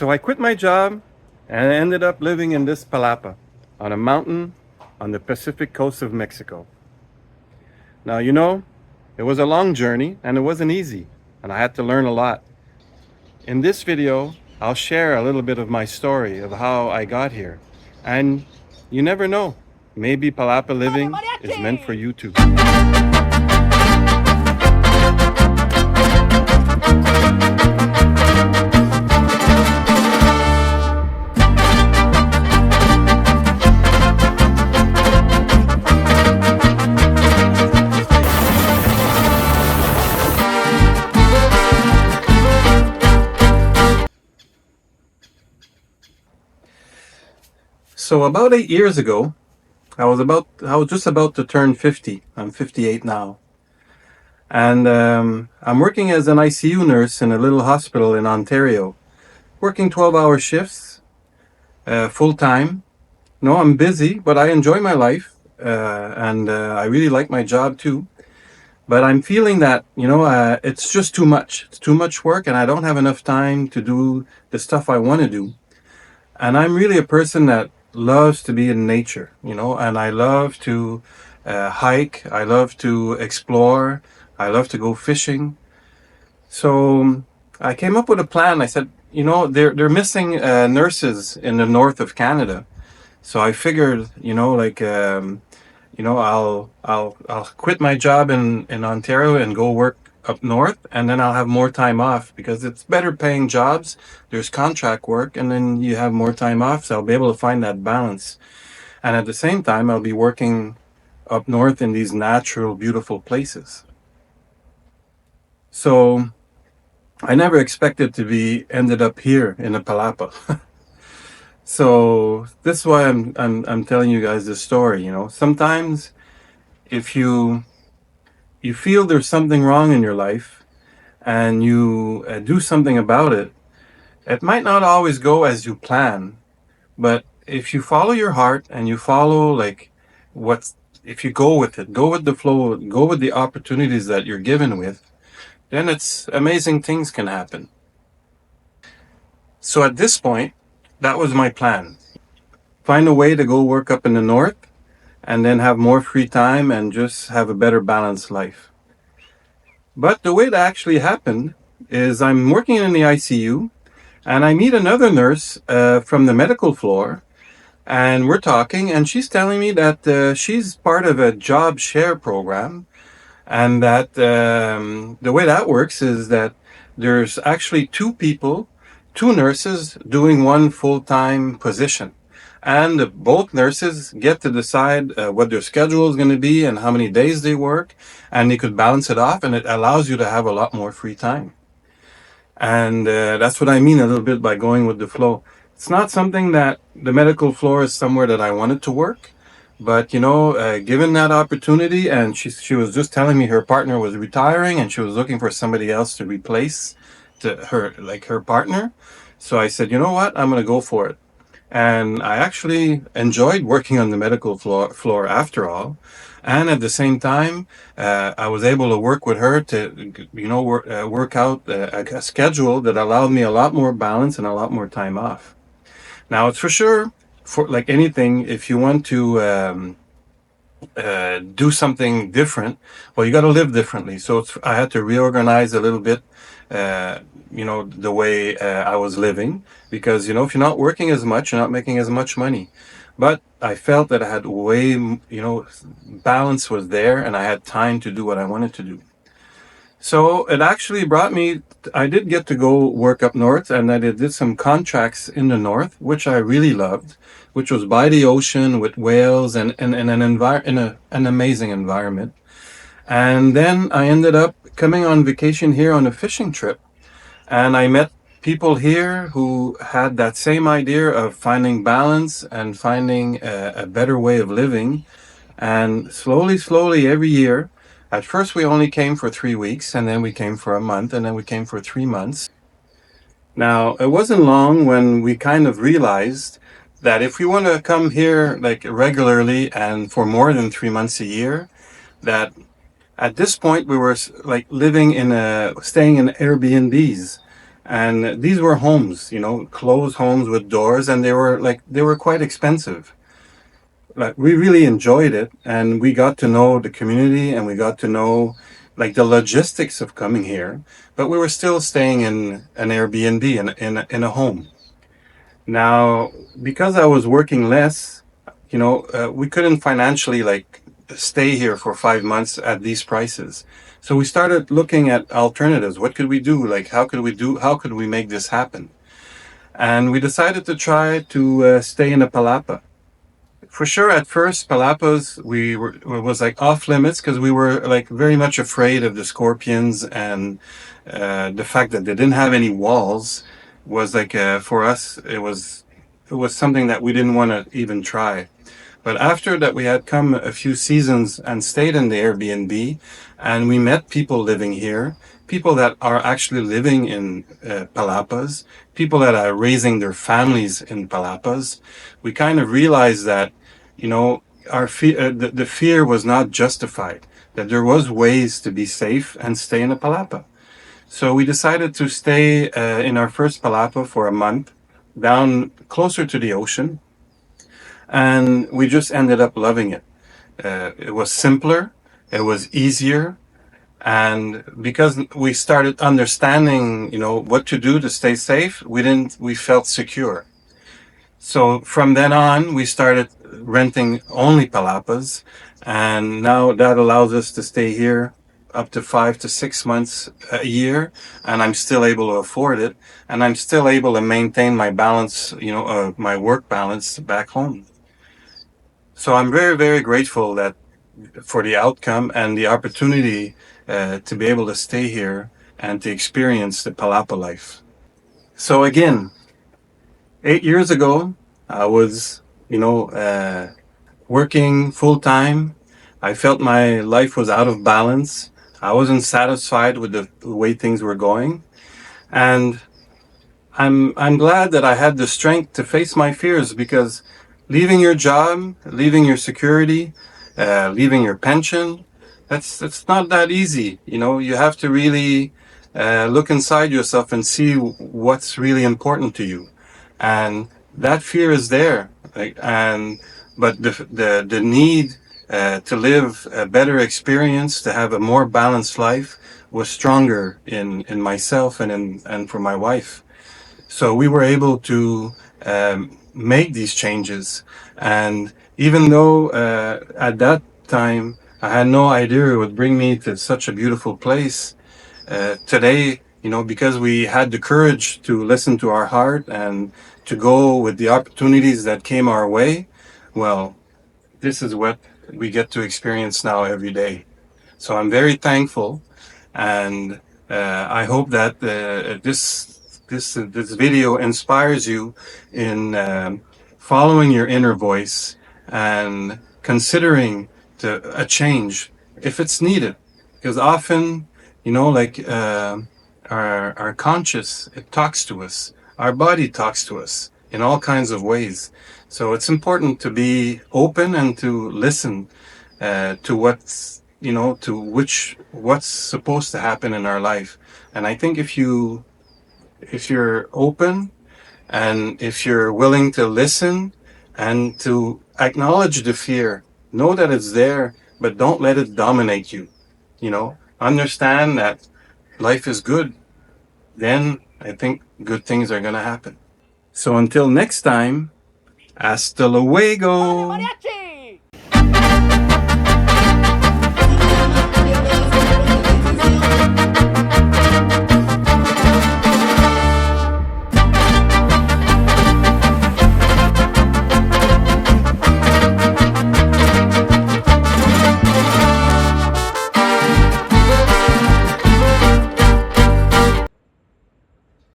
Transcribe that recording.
So I quit my job and ended up living in this Palapa on a mountain on the Pacific coast of Mexico. Now, it was a long journey and it wasn't easy, and I had to learn a lot. In this video, I'll share a little bit of my story of how I got here. And you never know, maybe Palapa living is meant for you too. So about 8 years ago, I was just about to turn 50. I'm 58 now. And I'm working as an ICU nurse in a little hospital in Ontario, working 12-hour shifts, full time. No, I'm busy, but I enjoy my life, and I really like my job too. But I'm feeling that, it's just too much. It's too much work, and I don't have enough time to do the stuff I want to do. And I'm really a person that loves to be in nature, and I love to hike. I love to explore. I love to go fishing. So I came up with a plan. I said, they're missing nurses in the north of Canada. So I figured, I'll quit my job in Ontario and go work up north, and then I'll have more time off because it's better paying jobs. There's contract work, and then you have more time off. So I'll be able to find that balance. And at the same time, I'll be working up north in these natural, beautiful places. So I never expected to be ended up here in the Palapa. So this is why I'm telling you guys this story. Sometimes if you feel there's something wrong in your life and you do something about it, it might not always go as you plan. But if you follow your heart and you follow if you go with it, go with the flow, go with the opportunities that you're given with, then it's amazing things can happen. So at this point, that was my plan. Find a way to go work up in the north and then have more free time and just have a better balanced life. But the way that actually happened is I'm working in the ICU and I meet another nurse from the medical floor, and we're talking, and she's telling me that she's part of a job share program, and that the way that works is that there's actually two nurses doing one full-time position. And both nurses get to decide what their schedule is going to be and how many days they work, and they could balance it off, and it allows you to have a lot more free time. And that's what I mean a little bit by going with the flow. It's not something that the medical floor is somewhere that I wanted to work, but given that opportunity, and she was just telling me her partner was retiring and she was looking for somebody else to replace her partner. So I said, you know what, I'm going to go for it. And I actually enjoyed working on the medical floor after all. And at the same time, I was able to work with her to, work out a schedule that allowed me a lot more balance and a lot more time off. Now, it's for sure, for like anything, if you want to do something different, well, you got to live differently. So I had to reorganize a little bit, the way I was living, because, if you're not working as much, you're not making as much money. But I felt that I had balance was there, and I had time to do what I wanted to do. So it actually I did get to go work up north, and I did some contracts in the north, which I really loved, which was by the ocean with whales and in an amazing environment. And then I ended up coming on vacation here on a fishing trip, and I met people here who had that same idea of finding balance and finding a better way of living. And slowly, every year, at first we only came for 3 weeks, and then we came for a month, and then we came for 3 months. Now, it wasn't long when we kind of realized that if we want to come here like regularly and for more than 3 months a year, that at this point we were like staying in Airbnbs. And these were homes, closed homes with doors, and they were quite expensive. Like, we really enjoyed it, and we got to know the community, and we got to know like the logistics of coming here. But we were still staying in an Airbnb, in a home. Now, because I was working less, we couldn't financially like stay here for 5 months at these prices. So we started looking at alternatives. What could we do? Like, how could we make this happen? And we decided to try to stay in a palapa. For sure, at first, palapas was like off limits because we were like very much afraid of the scorpions, and the fact that they didn't have any walls was like, for us, it was something that we didn't want to even try. But after that, we had come a few seasons and stayed in the Airbnb, and we met people living here, people that are actually living in palapas, people that are raising their families in palapas. We kind of realized that, you know, the fear was not justified, that there was ways to be safe and stay in a palapa. So we decided to stay in our first palapa for a month, down closer to the ocean, and we just ended up loving it. It was simpler, it was easier, and because we started understanding, what to do to stay safe, we felt secure. So from then on, we started renting only palapas, and now that allows us to stay here up to 5 to 6 months a year, and I'm still able to afford it, and I'm still able to maintain my balance, my work balance back home. So I'm very, very grateful that for the outcome and the opportunity to be able to stay here and to experience the Palapa life. So again, 8 years ago, I was, working full time. I felt my life was out of balance. I wasn't satisfied with the way things were going. And I'm glad that I had the strength to face my fears, because leaving your job, leaving your security, leaving your pension, that's not that easy. You have to really look inside yourself and see what's really important to you, and that fear is there. But the need to live a better experience, to have a more balanced life, was stronger in myself and for my wife. So we were able to make these changes. And even though at that time I had no idea it would bring me to such a beautiful place, today, because we had the courage to listen to our heart and to go with the opportunities that came our way, well, this is what we get to experience now every day. So I'm very thankful, and I hope that this video inspires you in following your inner voice and considering a change if it's needed, because often, like, our conscious, it talks to us, our body talks to us in all kinds of ways. So it's important to be open and to listen to what's supposed to happen in our life. And I think if you're open, and if you're willing to listen and to acknowledge the fear, know that it's there, but don't let it dominate you. Understand that life is good. Then I think good things are going to happen. So until next time, hasta luego.